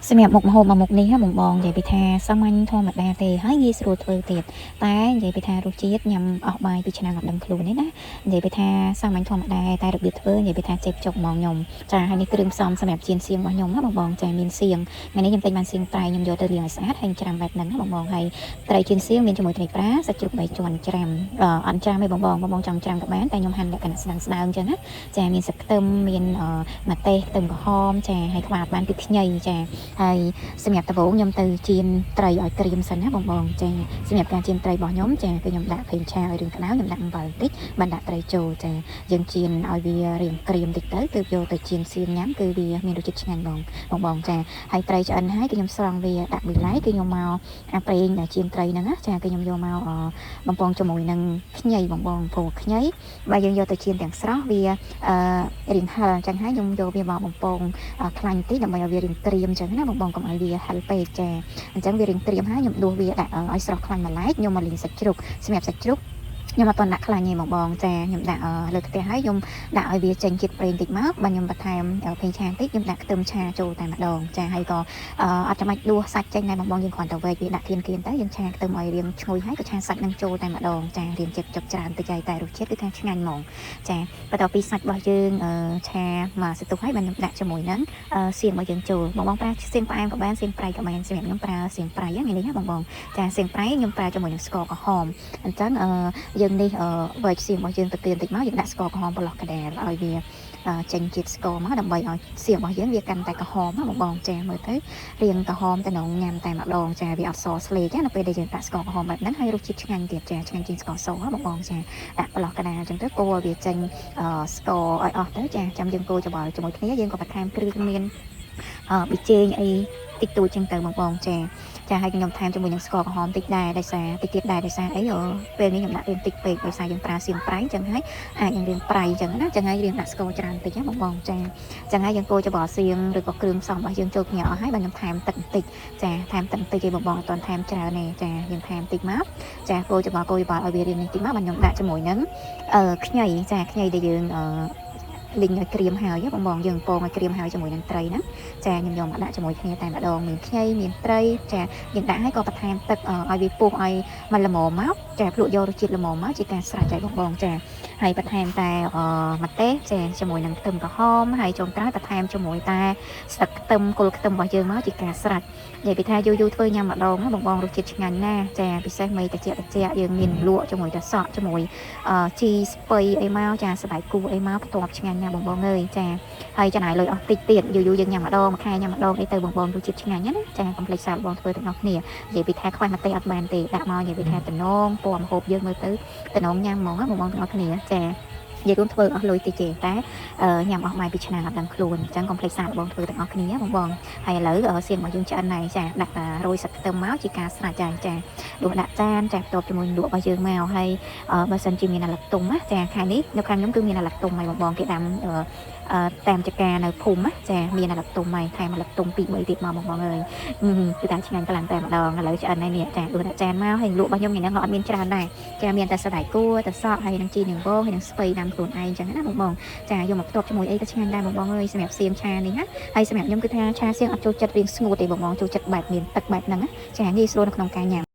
សម្រាប់មុខម្ហូបមួយមុខនេះបងបងនិយាយពីថាសាមញ្ញធម្មតាទេហើយងាយស្រួលធ្វើទៀតតែនិយាយពីថារសជាតិញ៉ាំអស់បាយពីឆ្នាំអត់ដឹងខ្លួនទេណានិយាយពីថាសាមញ្ញធម្មតាតែរបៀបធ្វើនិយាយពីថាចេបចុកហ្មងខ្ញុំចាហើយនេះគ្រឿងផ្សំសម្រាប់ចៀនសៀងរបស់ខ្ញុំណាបងបងចាមានសៀងថ្ងៃនេះខ្ញុំទិញបានសៀងប្រៃខ្ញុំយកទៅលាងឲ្យស្អាតហើយច្រាំបែបហ្នឹងណាបងបងហើយត្រីចៀនសៀងមានជាមួយត្រីប្រាសាច់ជ្រូក3ជាន់ច្រាំអត់ច្រាំទេបងបងចង់ច្រាំក៏បានតែខ្ញុំហាន់លក្ខណៈស្ដើងអញ្ចឹងណាចាមានស្លឹកខ្ទឹមមានម្ទេសខ្ទឹមក្រហមចាហើយខ្វះបានពីខ្ញីចាហើយសម្រាប់ដំបូងខ្ញុំទៅចៀនត្រីឲ្យក្រៀមសិនណាបងបងចាសម្រាប់ការចៀនត្រីរបស់ខ្ញុំចាគឺខ្ញុំដាក់ប្រេងឆាឲ្យរឿងក្តៅខ្ញុំដាក់អំបិលបន្តិចបានដាក់ត្រីចូលចាយើងចៀនឲ្យវារៀងក្រៀមតិចទៅទើបយកទៅចៀនសៀងញ៉ាំគឺវាមានរសជាតិឆ្ងាញ់បងចាហើយត្រីឆ្អិនហើយគឺខ្ញុំស្រង់វាដាក់មួយឡែកគឺខ្ញុំមកអាប្រេងដែលចៀនត្រីហ្នឹងណាចាគឺខ្ញុំយកមកបំពងជាមួយនឹងខ្ញីបងព្រោះខ្ញីបើយើងយកទៅចៀនទាំងស្រស់វារៀងហឹរអញ្ចឹងហើយខ្ញុំយកវាមកបំពងខ្លាញ់តិចដើម្បីឲ្យវារៀងក្រៀមអញ្ចឹងណាបងកុំឲ្យវាហឹរពេកចាអញ្ចឹងវារៀងក្រៀមហើយខ្ញុំដួសវាដាក់ឲ្យស្រស់ខ្លាញ់មួយឡែកខ្ញុំមកលីងសាច់ជ្រូកសម្រាប់សាច់ជ្រូកខ្ញុំអត់ទាន់ដាក់ខ្លាញ់ទេបងចាខ្ញុំដាក់លើខ្ទះហើយខ្ញុំដាក់ឲ្យវាចេញជាតិប្រេងតិចមកបាទខ្ញុំបន្ថែមប្រេងឆាតិចខ្ញុំដាក់ខ្ទឹមឆាចូលតែម្ដងចាហើយក៏អត់ចាំបាច់ដួសសាច់ចេញដែរបងយើងគ្រាន់តែវែកវាដាក់គៀនទៅយើងឆាខ្ទឹមឲ្យរៀងឈ្ងុយហើយក៏ឆាសាច់នឹងចូលតែម្ដងចារៀងចិត្តចុកច្រើនតិចហើយតែរសជាតិគឺថាឆ្ងាញ់ហ្មងចាបន្ទាប់ពីសាច់របស់យើងឆាមកសន្ទុះហើយបាទខ្ញុំដាក់ជាមួយនឹងសៀងរបស់យើងចូលបងប្រើសៀងផ្អែមក៏បានសៀងប្រៃក៏បានសម្រាប់ខ្ញុំប្រើសៀងប្រៃថ្ងៃនេះណាបងចាសៀងប្រៃខ្ញុំប្រើជាមួយនឹងស្ករក្រហមអញ្ចឹងយើងនេះវែកសៀងរបស់យើងទៅទៀតតិចមកយើងដាក់ស្ករក្រហមប្រឡោះកដែលឲ្យវាចេញជាតិស្ករមកដើម្បីឲ្យសៀងរបស់យើងវាកាន់តែក្រហមណាបងចាមើលទៅរៀងក្រហមតែនងញ៉ាំតែម្ដងចាវាអត់សស្លេកណាពេលដែលយើងដាក់ស្ករក្រហមបែបហ្នឹងហើយរសជាតិឆ្ងាញ់ទៀតចាឆ្ងាញ់ជាងស្ករសបងចាដាក់ប្រឡោះកដែលអញ្ចឹងទៅកូរឲ្យវាចេញស្ករឲ្យអស់ទៅចាចាំយើងកូរច្របល់ជាមួយគ្នាយើងក៏បន្ថែមគ្រឿងមានប៊ីចេងអីតិចតួចចឹងទៅបងចាហើយខ្ញុំថែមជាមួយនឹងស្ករក្រហមតិចដែរដោយសារតិចទៀតដែរដោយសារអីពេលនេះខ្ញុំដាក់រៀងតិចពេកដោយសារយើងប្រើសៀងប្រៃចឹងហើយអាចនឹងរៀងប្រៃចឹងណាចឹងហើយរៀងដាក់ស្ករច្រើនតិចណាបងចាចឹងហើយយើងកូរច្របល់សៀងឬក៏គ្រឿងផ្សំរបស់យើងចូលគ្នាអស់ហើយបាទខ្ញុំថែមទឹកបន្តិចចាថែមទឹកបន្តិចឯងបងអត់ទាន់ថែមច្រើនទេចាយើងថែមតិចមកចាកូរច្របល់ឲ្យវារៀងតិចមកបាទខ្ញុំដាក់ជាមួយនឹងខ្ញីចាខ្ញីដែលយើងលីងឲ្យក្រៀមហើយបងយើងពងឲ្យក្រៀមហើយជាមួយនឹងត្រីណាចាខ្ញុំយកមកដាក់ជាមួយគ្នាតែម្ដងមានខ្ញីមានត្រីចាយើងដាក់ហើយក៏បន្ថែមទឹកឲ្យវាពុះឲ្យមកល្មមមកចាភ្លក់យករសជាតិល្មមមកជាការស្រេចហើយបងចាហើយបន្ថែមតែម្ទេសចាជាមួយនឹងខ្ទឹមក្រហមហើយចុងក្រោយបន្ថែមជាមួយតែស្លឹកខ្ទឹមគល់ខ្ទឹមរបស់យើងមកជាការស្រេចនិយាយពីថាយូរធ្វើញ៉ាំម្ដងណាបងរសជាតិឆ្ងាញ់ណាស់ចាពិសេសមីតិចយើងមានលក់ជាមួយតែសក់ជាមួយជីស្ពៃអីមកចាសបែកគូអីមកបន្ទាប់ឆ្ងាញ់ណាស់បងអើយចាហើយចំណាយលុយអស់តិចទៀតយូរយើងញ៉ាំម្ដងមួយខែញ៉ាំម្ដងអីទៅបងរសជាតិឆ្ងាញ់ណាចាកុំភ្លេចសាកបងធ្វើទាំងអស់គ្នានិយាយពីថាខ្វះម្ទេសអត់បានទេដាក់មកនិយាយពីថាតំណងពណ៌ម្ហូបយើងមើលទៅតំណងញ៉ាំហ្មងបងទាំងអស់គ្នាចានិយាយរួមធ្វើអស់លុយតិចទេតែញ៉ាំអស់បាយពីឆ្នាំអត់ដឹងខ្លួនអញ្ចឹងកុំភ្លេចសាកបងធ្វើទាំងអស់គ្នាបងហើយឥឡូវសៀងរបស់យើងឆ្អិនហើយចាដាក់រោយសាច់ខ្ទឹមមកជាការស្រេចហើយចាដួសដាក់ចានចាបន្ទាប់ជាមួយលក់របស់យើងមកហើយបើសិនជាមានអាឡឹកទុំណាចាខែនេះនៅខាងខ្ញុំគឺមានអាឡឹកទុំហើយបងគេដាំតាមចការនៅភូមិចាមានអាឡឹកទុំហើយថែមអាឡឹកទុំ2 3ទៀតមកបងអើយគឺតែឆ្ងាញ់ខ្លាំងតែម្ដងឥឡូវឆ្អិនហើយនេះចាដួសដាក់ចានមកហើយលក់របស់ខ្ញុំថ្ងៃហ្នឹងក៏អត់មានច្រើនដែរចាមានតែសណ្តែកគួរតែសក់ហើយនឹងជីនឹងវងហើយនឹងស្ពៃដាំខ្លួនឯងចឹងណាបងចាយកមកផ្ទាប់ជាមួយអីក៏ឆ្ងាញ់ដែរបងអើយសម្រាប់សៀងឆានេះណាហើយសម្រាប់ខ្ញុំគឺថាឆាសៀងអត់ចូលចិត្តរៀងស្ងួតទេបងចូលចិត្តបែបមានទឹកបែបហ្នឹងចាងាយស្រួលនៅក្នុងការញ៉ាំ